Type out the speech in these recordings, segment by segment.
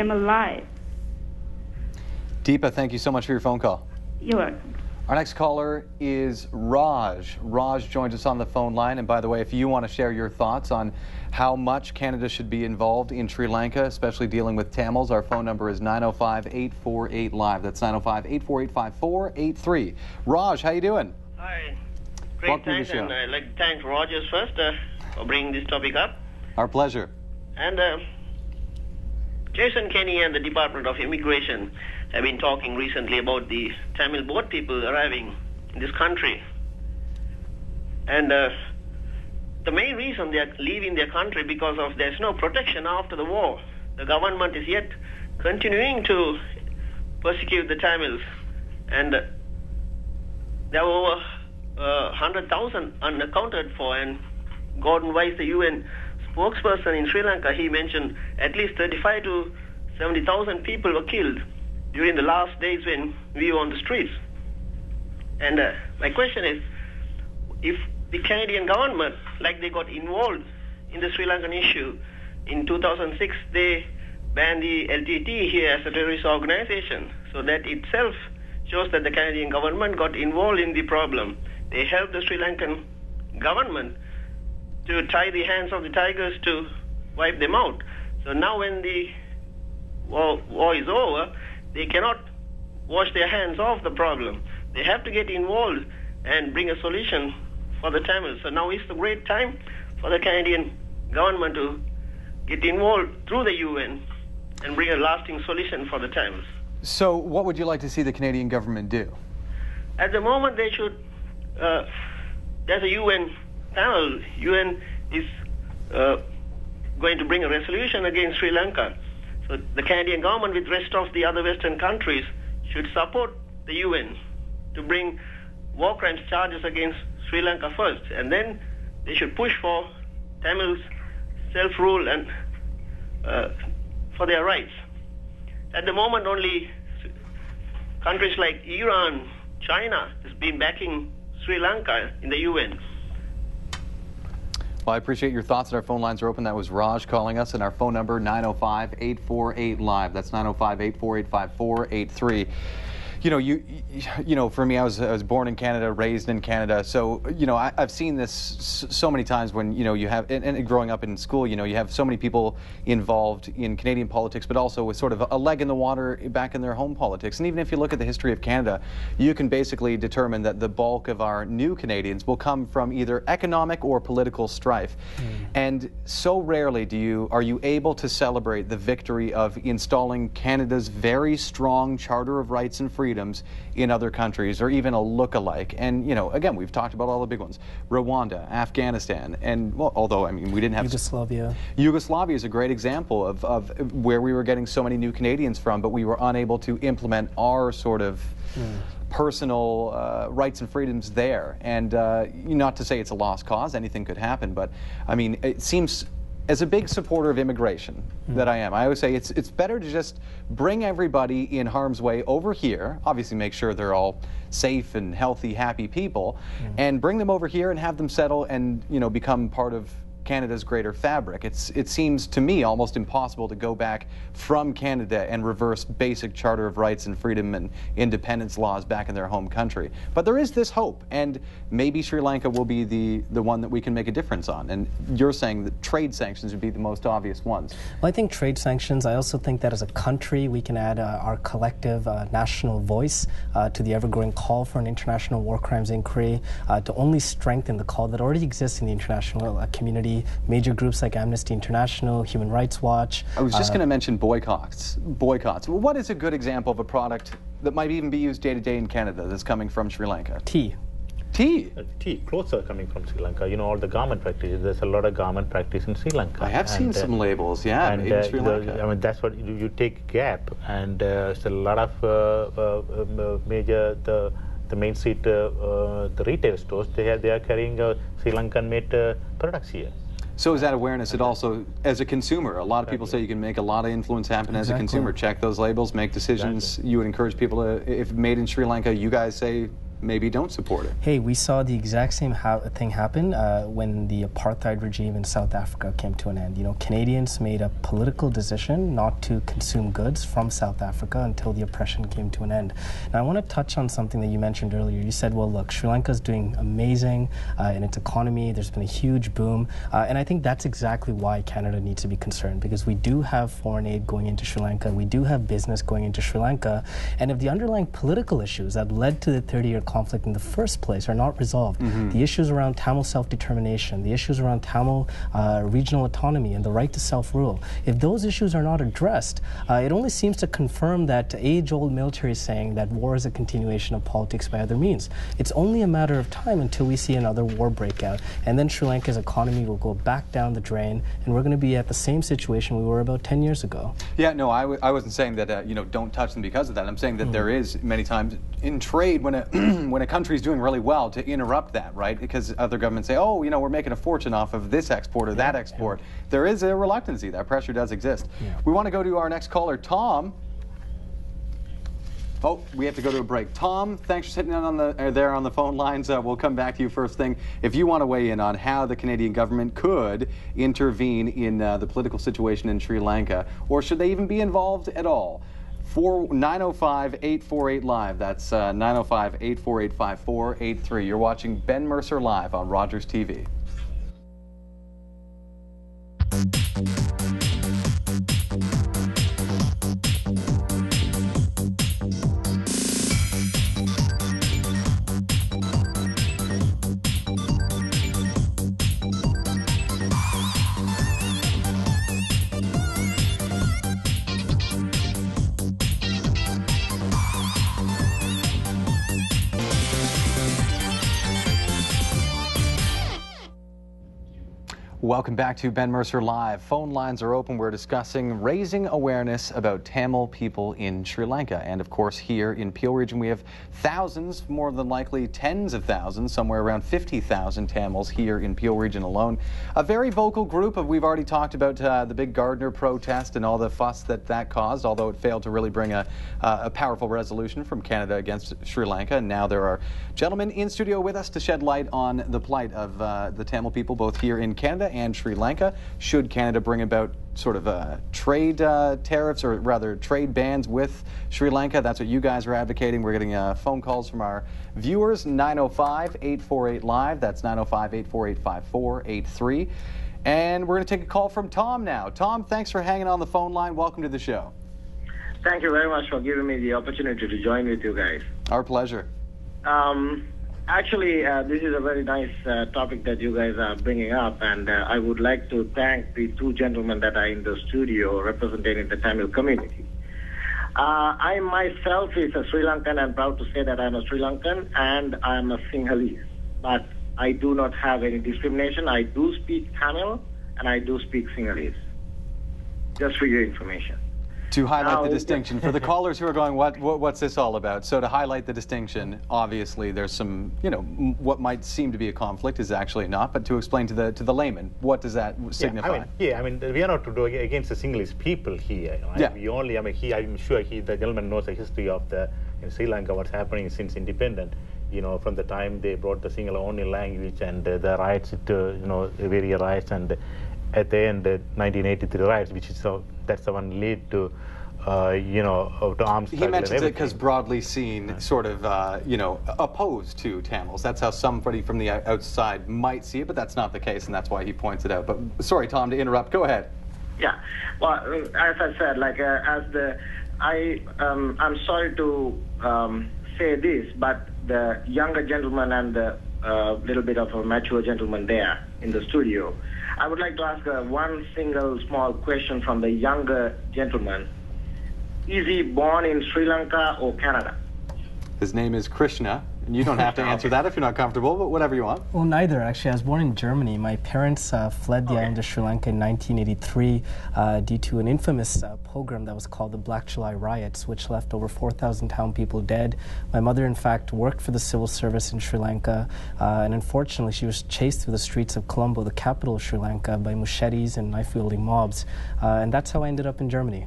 I'm alive. Deepa, thank you so much for your phone call. You're welcome. Our next caller is Raj. Raj joins us on the phone line. And by the way, if you want to share your thoughts on how much Canada should be involved in Sri Lanka, especially dealing with Tamils, our phone number is 905-848-LIVE. That's 905-848-5483. Raj, how you doing? Hi. Great, thanks. And I'd like to thank Rogers first for bringing this topic up. Our pleasure. And Jason Kenney and the Department of Immigration have been talking recently about the Tamil boat people arriving in this country. And the main reason they are leaving their country because of there's no protection after the war. The government is yet continuing to persecute the Tamils. And there were over 100,000 unaccounted for. And Gordon Weiss, the UN spokesperson in Sri Lanka, he mentioned at least 35 to 70,000 people were killed during the last days when we were on the streets. And my question is, if the Canadian government, like they got involved in the Sri Lankan issue, in 2006 they banned the LTTE here as a terrorist organization. So that itself shows that the Canadian government got involved in the problem. They helped the Sri Lankan government to tie the hands of the tigers to wipe them out. So now when the war is over, they cannot wash their hands off the problem. They have to get involved and bring a solution for the Tamils. So now is the great time for the Canadian government to get involved through the UN and bring a lasting solution for the Tamils. So what would you like to see the Canadian government do? At the moment, they should, there's a UN panel. UN is going to bring a resolution against Sri Lanka. So the Canadian government with the rest of the other Western countries should support the UN to bring war crimes charges against Sri Lanka first. And then they should push for Tamils self-rule and for their rights. At the moment, only countries like Iran, China has been backing Sri Lanka in the UN. Well, I appreciate your thoughts, and our phone lines are open. That was Raj calling us, and our phone number 905-848-LIVE. That's 905-848-5483. You know, for me, I was born in Canada, raised in Canada, so I've seen this so many times when you have, and growing up in school, you have so many people involved in Canadian politics, but also with sort of a leg in the water back in their home politics. And even if you look at the history of Canada, you can basically determine that the bulk of our new Canadians will come from either economic or political strife. And so rarely are you able to celebrate the victory of installing Canada's very strong Charter of Rights and Freedoms in other countries, or even a look-alike. And again, we've talked about all the big ones: Rwanda, Afghanistan, and although we didn't have Yugoslavia. Yugoslavia is a great example of where we were getting so many new Canadians from, but we were unable to implement our sort of personal rights and freedoms there. And not to say it's a lost cause, anything could happen, but it seems, as a big supporter of immigration that I am, I always say it's better to just bring everybody in harm's way over here, obviously make sure they're all safe and healthy, happy people, and bring them over here and have them settle and become part of Canada's greater fabric. It seems to me almost impossible to go back from Canada and reverse basic Charter of Rights and Freedom and independence laws back in their home country. But there is this hope, and maybe Sri Lanka will be the one that we can make a difference on. And you're saying that trade sanctions would be the most obvious ones. Well, I think trade sanctions. I also think that as a country we can add our collective national voice to the ever-growing call for an international war crimes inquiry, to only strengthen the call that already exists in the international community. Major groups like Amnesty International, Human Rights Watch. I was just going to mention boycotts. Well, what is a good example of a product that might even be used day to day in Canada that's coming from Sri Lanka? Tea. Tea? Tea. Clothes are coming from Sri Lanka. All the garment practices. There's a lot of garment practice in Sri Lanka. I have seen some labels, yeah, made in Sri Lanka. That's what you take Gap, and there's a lot of major the main street the retail stores. They are carrying Sri Lankan made products here. So is that awareness? It also, as a consumer, a lot of people say you can make a lot of influence happen as a consumer. Check those labels, make decisions. You would encourage people to, if made in Sri Lanka, you guys say maybe don't support it. Hey, we saw the exact same thing happen when the apartheid regime in South Africa came to an end. You know, Canadians made a political decision not to consume goods from South Africa until the oppression came to an end. Now, I want to touch on something that you mentioned earlier. You said, well, look, Sri Lanka is doing amazing in its economy. There's been a huge boom. And I think that's exactly why Canada needs to be concerned, because we do have foreign aid going into Sri Lanka. We do have business going into Sri Lanka. And if the underlying political issues that led to the 30-year conflict in the first place are not resolved, the issues around Tamil self-determination, the issues around Tamil regional autonomy and the right to self-rule, if those issues are not addressed, it only seems to confirm that age-old military saying that war is a continuation of politics by other means. It's only a matter of time until we see another war break out, and then Sri Lanka's economy will go back down the drain, and we're going to be at the same situation we were about 10 years ago. Yeah, no, I wasn't saying that, you know, don't touch them because of that. I'm saying that there is many times in trade when a when a country is doing really well to interrupt that, right? Because other governments say, oh, you know, we're making a fortune off of this export or that export. There is a reluctancy. That pressure does exist. We want to go to our next caller, Tom. Oh, we have to go to a break. Tom, thanks for sitting on there on the phone lines. We'll come back to you first thing. If you want to weigh in on how the Canadian government could intervene in the political situation in Sri Lanka, or should they even be involved at all? 905-848-LIVE. That's 905-848-5483. You're watching Ben Mercer Live on Rogers TV. Welcome back to Ben Mercer Live. Phone lines are open. We're discussing raising awareness about Tamil people in Sri Lanka. And of course, here in Peel Region, we have thousands, more than likely tens of thousands, somewhere around 50,000 Tamils here in Peel Region alone. A very vocal group of, we've already talked about the big Gardner protest and all the fuss that caused, although it failed to really bring a powerful resolution from Canada against Sri Lanka. And now there are gentlemen in studio with us to shed light on the plight of the Tamil people, both here in Canada and Sri Lanka. Should Canada bring about sort of trade tariffs, or rather trade bans with Sri Lanka? That's what you guys are advocating. We're getting phone calls from our viewers, 905-848-LIVE. That's 905-848-5483. And we're going to take a call from Tom now. Tom, thanks for hanging on the phone line. Welcome to the show. Thank you very much for giving me the opportunity to join with you guys. Our pleasure. Actually, this is a very nice topic that you guys are bringing up, and I would like to thank the two gentlemen that are in the studio representing the Tamil community. I myself is a Sri Lankan and proud to say that I'm a Sri Lankan and I'm a Sinhalese, but I do not have any discrimination. I do speak Tamil and I do speak Sinhalese, just for your information. To highlight the distinction, for the callers who are going, what's this all about? So to highlight the distinction, obviously there's some, you know, what might seem to be a conflict is actually not, but to explain to the layman, what does that signify? We are not to do against the Sinhalese people here. You know, yeah. We only, I'm sure the gentleman knows the history of in Sri Lanka, what's happening since independence. You know, from the time they brought the Sinhala-only language and the rights to, you know, various rights, and at the end, 1983 riots, which is that's the one lead to, you know, to arms struggle. He mentions it because broadly seen, sort of, you know, opposed to Tamils. That's how somebody from the outside might see it, but that's not the case, and that's why he points it out. But sorry, Tom, to interrupt. Go ahead. Yeah. Well, as I said, like I'm sorry to say this, but the younger gentleman and the little bit of a mature gentleman there in the studio, I would like to ask one single small question from the younger gentleman. Is he born in Sri Lanka or Canada? His name is Krishna, and you don't have to answer that if you're not comfortable, but whatever you want. Well, neither, actually. I was born in Germany. My parents fled the island of Sri Lanka in 1983 due to an infamous pogrom that was called the Black July Riots, which left over 4,000 town people dead. My mother, in fact, worked for the civil service in Sri Lanka, and unfortunately, she was chased through the streets of Colombo, the capital of Sri Lanka, by machetes and knife-wielding mobs. And that's how I ended up in Germany.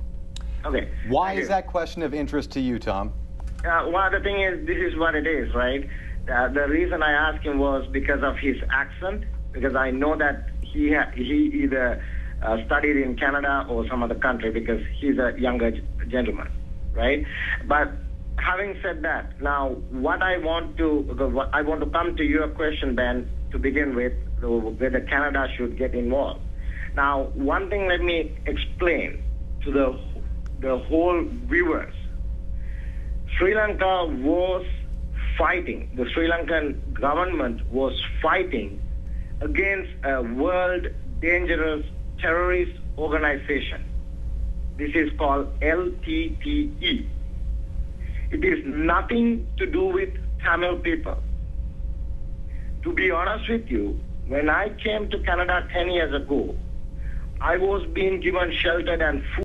Okay. Why is that question of interest to you, Tom? Well, the thing is, this is what it is, right? The reason I asked him was because of his accent, because I know that he either studied in Canada or some other country, because he's a younger gentleman, right? But having said that, now what I want to come to your question, Ben, to begin with, whether Canada should get involved. Now, one thing, let me explain to the whole viewers. Sri Lanka was fighting, the Sri Lankan government was fighting against a world dangerous terrorist organization. This is called LTTE. It is nothing to do with Tamil people. To be honest with you, when I came to Canada 10 years ago, I was being given shelter and food